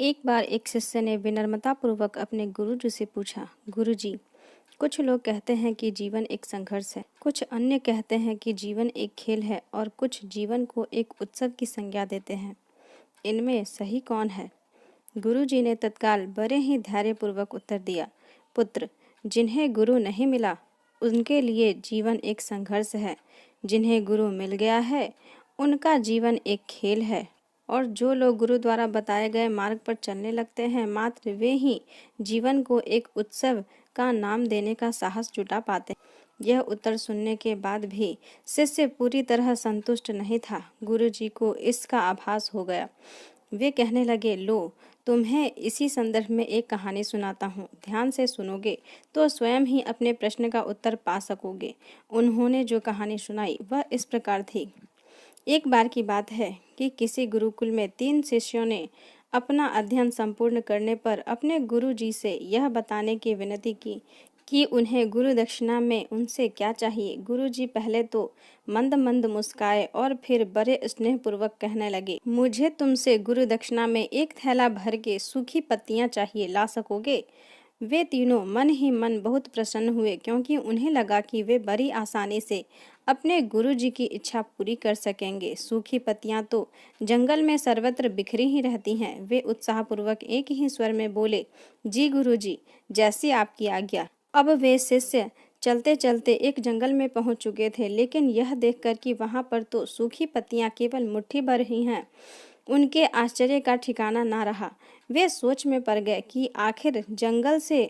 एक बार एक शिष्य ने विनम्रतापूर्वक अपने गुरुजी से पूछा, गुरुजी, कुछ लोग कहते हैं कि जीवन एक संघर्ष है, कुछ अन्य कहते हैं कि जीवन एक खेल है और कुछ जीवन को एक उत्सव की संज्ञा देते हैं। इनमें सही कौन है? गुरुजी ने तत्काल बड़े ही धैर्यपूर्वक उत्तर दिया, पुत्र, जिन्हें गुरु नहीं मिला उनके लिए जीवन एक संघर्ष है। जिन्हें गुरु मिल गया है उनका जीवन एक खेल है। और जो लोग गुरु द्वारा बताए गए मार्ग पर चलने लगते हैं, मात्र वे ही जीवन को एक उत्सव का नाम देने का साहस जुटा पाते हैं। यह उत्तर सुनने के बाद भी शिष्य पूरी तरह संतुष्ट नहीं था। गुरुजी को इसका आभास हो गया। वे कहने लगे, लो, तुम्हें इसी संदर्भ में एक कहानी सुनाता हूँ। ध्यान से सुनोगे तो स्वयं ही अपने प्रश्न का उत्तर पा सकोगे। उन्होंने जो कहानी सुनाई वह इस प्रकार थी। एक बार की बात है कि किसी गुरुकुल में 3 शिष्यों ने अपना अध्ययन संपूर्ण करने पर अपने गुरुजी से यह बताने की विनती की कि उन्हें गुरु दक्षिणा में उनसे क्या चाहिए। गुरुजी पहले तो मंद मंद मुस्काए और फिर बड़े स्नेहपूर्वक कहने लगे, मुझे तुमसे गुरु दक्षिणा में एक थैला भर के सूखी पत्तियां चाहिए, ला सकोगे? वे तीनों मन ही मन बहुत प्रसन्न हुए, क्योंकि उन्हें लगा कि वे बड़ी आसानी से अपने गुरुजी की इच्छा पूरी कर सकेंगे। सूखी पत्तियां तो जंगल में सर्वत्र बिखरी ही रहती हैं। वे उत्साहपूर्वक एक ही स्वर में बोले, जी गुरुजी, जैसी आपकी आज्ञा। अब वे शिष्य चलते चलते एक जंगल में पहुंच चुके थे, लेकिन यह देखकर कि वहां पर तो सूखी पत्तियां केवल मुट्ठी भर ही हैं, उनके आश्चर्य का ठिकाना ना रहा। वे सोच में पड़ गए कि आखिर जंगल से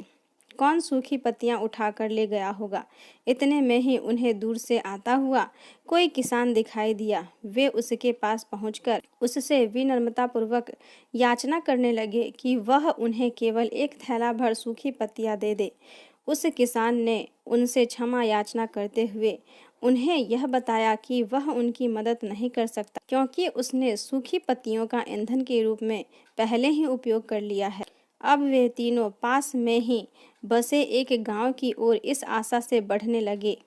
कौन सूखी पत्तियां उठाकर ले गया होगा। इतने में ही उन्हें दूर से आता हुआ कोई किसान दिखाई दिया। वे उसके पास पहुंचकर उससे विनम्रतापूर्वक याचना करने लगे कि वह उन्हें केवल एक थैला भर सूखी पत्तियां दे दे। उस किसान ने उनसे क्षमा याचना करते हुए उन्हें यह बताया कि वह उनकी मदद नहीं कर सकता, क्योंकि उसने सूखी पत्तियों का ईंधन के रूप में पहले ही उपयोग कर लिया है। अब वे तीनों पास में ही बसे एक गांव की ओर इस आशा से बढ़ने लगे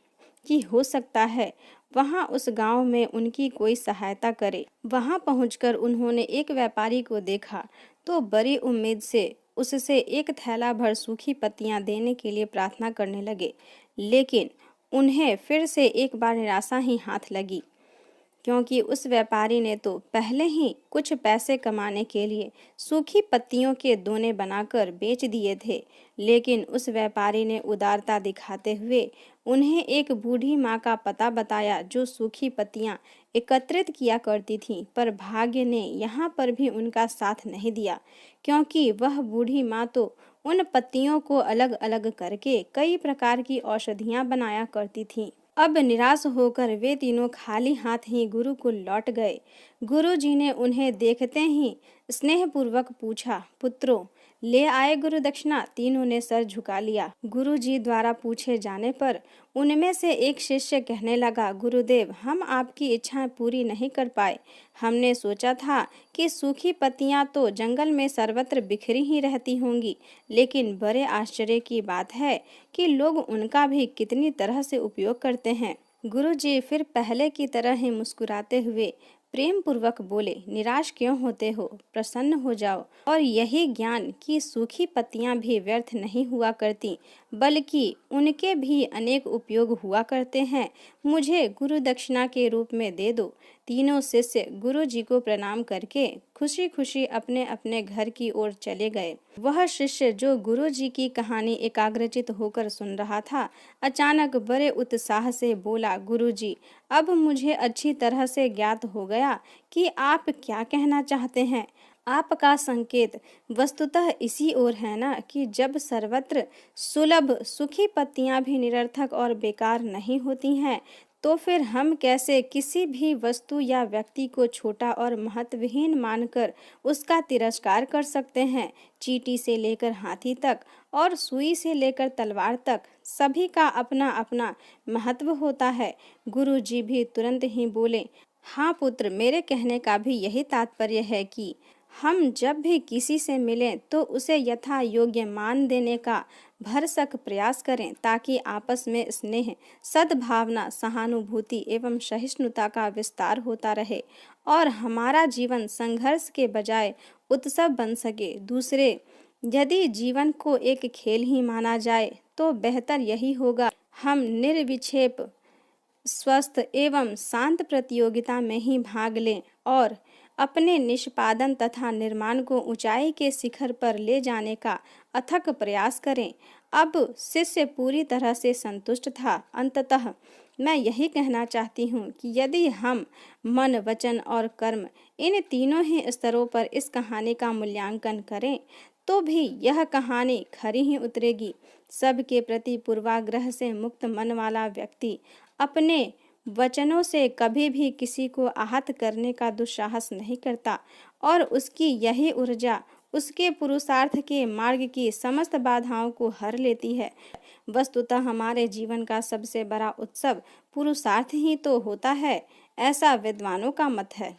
कि हो सकता है वहां उस गांव में उनकी कोई सहायता करे। वहां पहुंचकर उन्होंने एक व्यापारी को देखा तो बड़ी उम्मीद से उससे एक थैला भर सूखी पत्तियां देने के लिए प्रार्थना करने लगे, लेकिन उन्हें फिर से एक बार निराशा ही हाथ लगी, क्योंकि उस व्यापारी ने तो पहले ही कुछ पैसे कमाने के लिए सूखी पत्तियों के दोने बनाकर बेच दिए थे। लेकिन उस व्यापारी ने उदारता दिखाते हुए उन्हें एक बूढ़ी माँ का पता बताया जो सूखी पत्तियां एकत्रित किया करती थी। पर भाग्य ने यहाँ पर भी उनका साथ नहीं दिया, क्योंकि वह बूढ़ी माँ तो उन पत्तियों को अलग अलग करके कई प्रकार की औषधियाँ बनाया करती थी। अब निराश होकर वे तीनों खाली हाथ ही गुरुकुल लौट गए। गुरुजी ने उन्हें देखते ही स्नेहपूर्वक पूछा, पुत्रों, ले आए गुरु दक्षिणा? तीनों ने सर झुका लिया। गुरुजी द्वारा पूछे जाने पर उनमें से एक शिष्य कहने लगा, गुरुदेव, हम आपकी इच्छाएं पूरी नहीं कर पाए। हमने सोचा था कि सूखी पत्तियां तो जंगल में सर्वत्र बिखरी ही रहती होंगी, लेकिन बड़े आश्चर्य की बात है कि लोग उनका भी कितनी तरह से उपयोग करते हैं। गुरुजी फिर पहले की तरह ही मुस्कुराते हुए प्रेम पूर्वक बोले, निराश क्यों होते हो? प्रसन्न हो जाओ और यही ज्ञान कि सूखी पत्तियां भी व्यर्थ नहीं हुआ करती, बल्कि उनके भी अनेक उपयोग हुआ करते हैं, मुझे गुरु दक्षिणा के रूप में दे दो। तीनों शिष्य गुरु जी को प्रणाम करके खुशी खुशी अपने अपने घर की ओर चले गए। वह शिष्य जो गुरु जी की कहानी एकाग्रचित होकर सुन रहा था, अचानक बड़े उत्साह से बोला, गुरु जी, अब मुझे अच्छी तरह से ज्ञात हो गया कि आप क्या कहना चाहते हैं। आपका संकेत वस्तुतः इसी ओर है ना कि जब सर्वत्र सुलभ सूखी पत्तियां भी निरर्थक और बेकार नहीं होती हैं, तो फिर हम कैसे किसी भी वस्तु या व्यक्ति को छोटा और महत्वहीन मानकर उसका तिरस्कार कर सकते हैं। चींटी से लेकर हाथी तक और सुई से लेकर तलवार तक सभी का अपना अपना महत्व होता है। गुरु जी भी तुरंत ही बोले, हाँ पुत्र, मेरे कहने का भी यही तात्पर्य है कि हम जब भी किसी से मिलें तो उसे यथा योग्य मान देने का भरसक प्रयास करें, ताकि आपस में स्नेह, सद्भावना, सहानुभूति एवं सहिष्णुता का विस्तार होता रहे और हमारा जीवन संघर्ष के बजाय उत्सव बन सके। दूसरे, यदि जीवन को एक खेल ही माना जाए तो बेहतर यही होगा हम निर्विक्षेप, स्वस्थ एवं शांत प्रतियोगिता में ही भाग लें और अपने निष्पादन तथा निर्माण को ऊंचाई के शिखर पर ले जाने का अथक प्रयास करें। अब शिष्य पूरी तरह से संतुष्ट था। अंततः मैं यही कहना चाहती हूँ कि यदि हम मन, वचन और कर्म, इन तीनों ही स्तरों पर इस कहानी का मूल्यांकन करें तो भी यह कहानी खरी ही उतरेगी। सबके प्रति पूर्वाग्रह से मुक्त मन वाला व्यक्ति अपने वचनों से कभी भी किसी को आहत करने का दुस्साहस नहीं करता और उसकी यही ऊर्जा उसके पुरुषार्थ के मार्ग की समस्त बाधाओं को हर लेती है। वस्तुतः हमारे जीवन का सबसे बड़ा उत्सव पुरुषार्थ ही तो होता है, ऐसा विद्वानों का मत है।